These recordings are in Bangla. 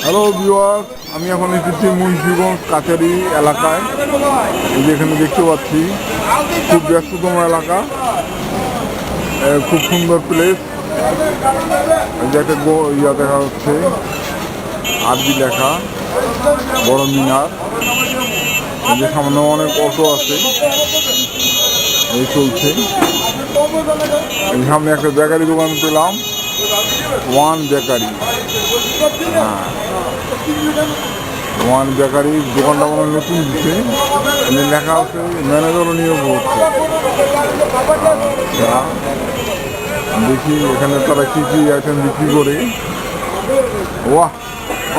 হ্যালো ভিউয়ার্স, আমি এখন এসেছি মুন্সিগঞ্জ কাছারি এলাকায়। এই যে এখানে দেখতে পাচ্ছি খুব ব্যস্ততম এলাকা, খুব সুন্দর প্লেস। এই যে একটা ইয়া দেখা হচ্ছে, আরবি লেখা, বড় মিনার। এই যে সামনে অনেক অটো আছে, এই চলছে। এই সামনে একটা বেকারি দোকান পেলাম, ওয়ান বেকারি। হ্যাঁ, ওয়ান বেকারি দোকানটা মনে নতুন দিচ্ছে, লেখা আছে ম্যানেজারও নিয়োগ হচ্ছে। আচ্ছা, দেখি এখানে তারা কী কী আইটেম বিক্রি করে। ওয়াহ,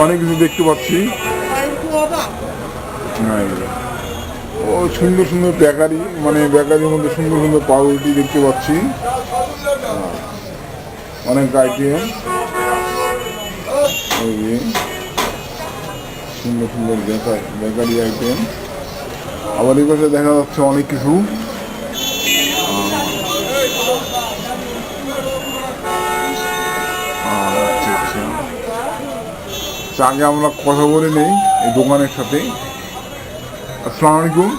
অনেক কিছু দেখতে পাচ্ছি। ও সুন্দর সুন্দর বেকারি, মানে বেকারির মধ্যে সুন্দর সুন্দর পাউরুটি দেখতে পাচ্ছি, অনেক আইটেম। সুন্দর সুন্দর বেকারি আইটেম। আবার এই পাশে দেখা যাচ্ছে অনেক কিছু। আগে আমরা কথা বলে নেই এই দোকানের সাথে। আসসালামু আলাইকুম।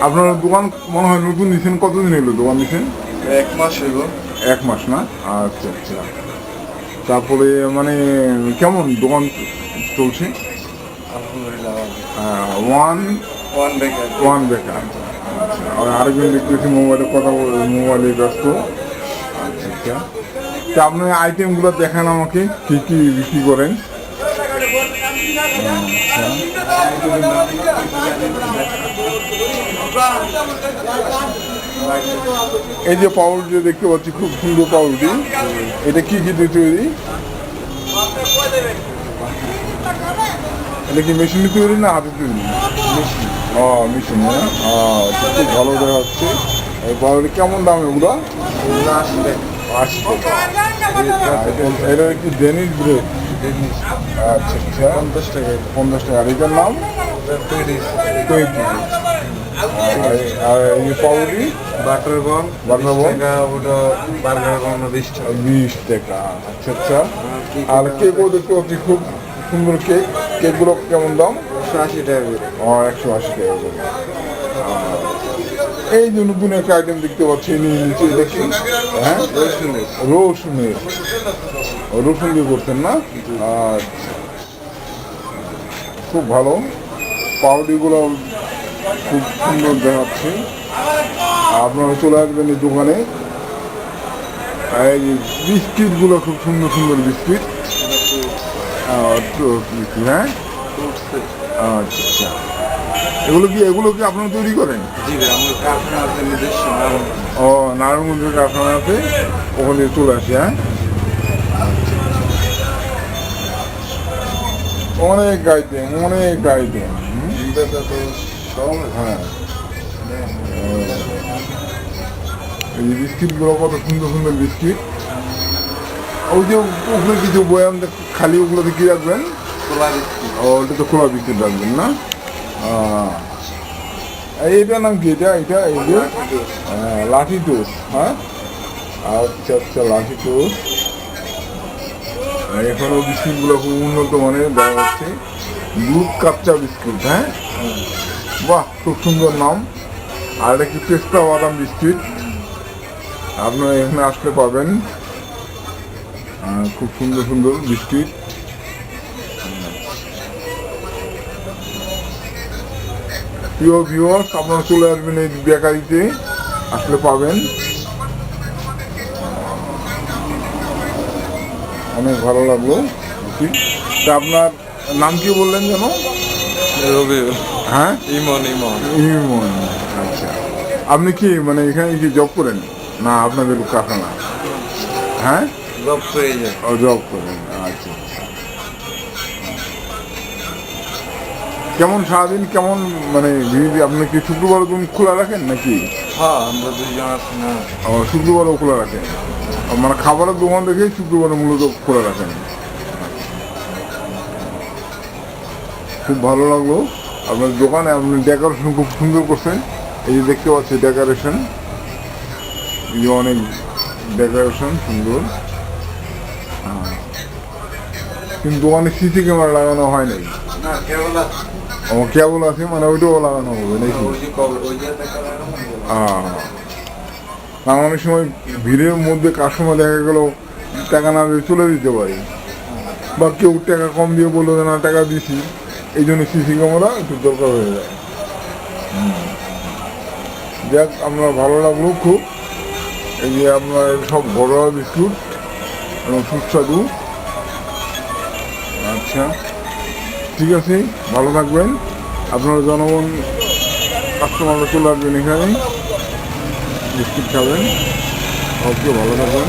আপনার দোকান মনে হয় নতুন দিচ্ছেন, কতদিন এলো দোকান দিচ্ছেন? 1 মাস হইল। 1 মাস না? আচ্ছা আচ্ছা। তারপরে মানে কেমন দোকান চলছে? আলহামদুলিল্লাহ। ওয়ান বেকার। আচ্ছা, আর আরেকজন দেখতেছি মোবাইলে ব্যস্ত। আচ্ছা আচ্ছা। তা আপনার আইটেমগুলো দেখান আমাকে, কী কী বিক্রি করেন। এই যে পাউরুটি দেখতে পাচ্ছি, খুব সুন্দর পাউরুটি। এটা কি কি দিয়ে তৈরি? এটা কি মেশিনে তৈরি না হাতে তৈরি? মেশিন। খুব ভালো দেখা যাচ্ছে। এই পাউরুটি কেমন দাম এগুলো? 80 টাকা। এটা কি ডেনিশ ব্রেড? আচ্ছা আচ্ছা, 50 টাকা। আর এটার নাম? 20। আর এই পাউরুটি বাটার বন ওটা বার্গার বন 20 টাকা। আচ্ছা আচ্ছা। আর কেকও দেখতে পাচ্ছি, খুব সুন্দর কেক। কেকগুলো কেমন দাম? 180 টাকা করে। 180 টাকা করে। এই যে নতুন একটা আইটেম দেখতে পাচ্ছি নিচে, দেখি। হ্যাঁ, রসুন দিয়ে করছেন না? আচ্ছা, খুব ভালো। পাউরুটিগুলো খুব সুন্দর দেখাচ্ছে। আপনারা চলে আসবেন এই দোকানে। এই বিস্কিটগুলো খুব সুন্দর সুন্দর বিস্কিট। হ্যাঁ, আচ্ছা আচ্ছা। এগুলো কি আপনারা তৈরি করেন? জি ভাই, আমার কারখানা আছে নিজস্ব। নারায়ণগঞ্জের কারখানা আছে, ওখানে চলে আসি। হ্যাঁ, অনেক আইটেম। হ্যাঁ, এই বিস্কিটগুলো কত সুন্দর সুন্দর বিস্কিট। ওই যে ওখানে কিছু বয়াম খালি, ওগুলোতে কি রাখবেন? ওটা তো খোলা বিস্কিট রাখবেন না? এইটার নাম কি? এটা এই যে লাঠি টোস্ট। হ্যাঁ, আচ্ছা আচ্ছা, লাঠি টোস্ট। এখানেও বিস্কিটগুলো খুব উন্নত মানের দেওয়া হচ্ছে। দুধ কাচ্চা বিস্কিট। হ্যাঁ, বাহ, খুব সুন্দর নাম। আর এটা কি পেস্তা বাদাম বিস্কিট। আপনারা এখানে আসলে পাবেন খুব সুন্দর সুন্দর বিস্কিট। প্রিয় ভিউয়ার্স, আপনারা চলে আসবেন এই বেকারিতে, আসলে পাবেন। অনেক ভালো লাগলো। তা আপনার নাম কি বললেন যেন? রবিউল। হ্যাঁ, ইমন। আচ্ছা, আপনি কি মানে এখানে কি জব করেন না আপনাদের কারখানা? হ্যাঁ, জব করে যায়। জব করেন। আচ্ছা আচ্ছা। কেমন সারাদিন কেমন, মানে আপনি কি শুক্রবার খোলা রাখেন নাকি? হ্যাঁ, আমরা দুইজন আছি না। শুক্রবারও খোলা রাখেন, মানে খাবারের দোকান দেখে শুক্রবারে মূলত খোলা রাখেন। খুব ভালো লাগলো আপনার দোকানে। আপনি ডেকোরেশন খুব সুন্দর করছেন। এই যে দেখতে পাচ্ছি ডেকোরেশন, এই যে অনেক ডেকোরেশন সুন্দর। কিন্তু দোকানে সিসি ক্যামেরা লাগানো হয় নাই। না কেবল ও কেবল আছে, মানে ওইটাও লাগানো হবে নাকি? ওই যে টাকা লাগানো কারণ অনেক সময় ভিড়ের মধ্যে কাস্টমার দেখা গেল টাকা না দিয়ে চলে দিতে পারি, বা কেউ টাকা কম দিয়ে বললো যে না টাকা দিছি, এই জন্য সিসি ক্যামেরা একটু দরকার হয়ে যায়। যাক, আমরা ভালো লাগলো খুব। এই যে আপনার সব ঘরোয়া বিস্কুট এবং সুস্বাদু। আচ্ছা, ঠিক আছে, ভালো থাকবেন। আপনারা জনগণ কাস্টমাররা চলে আসবেন এখানে, বিস্কুট খাবেন। ওকে, ভালো থাকবেন।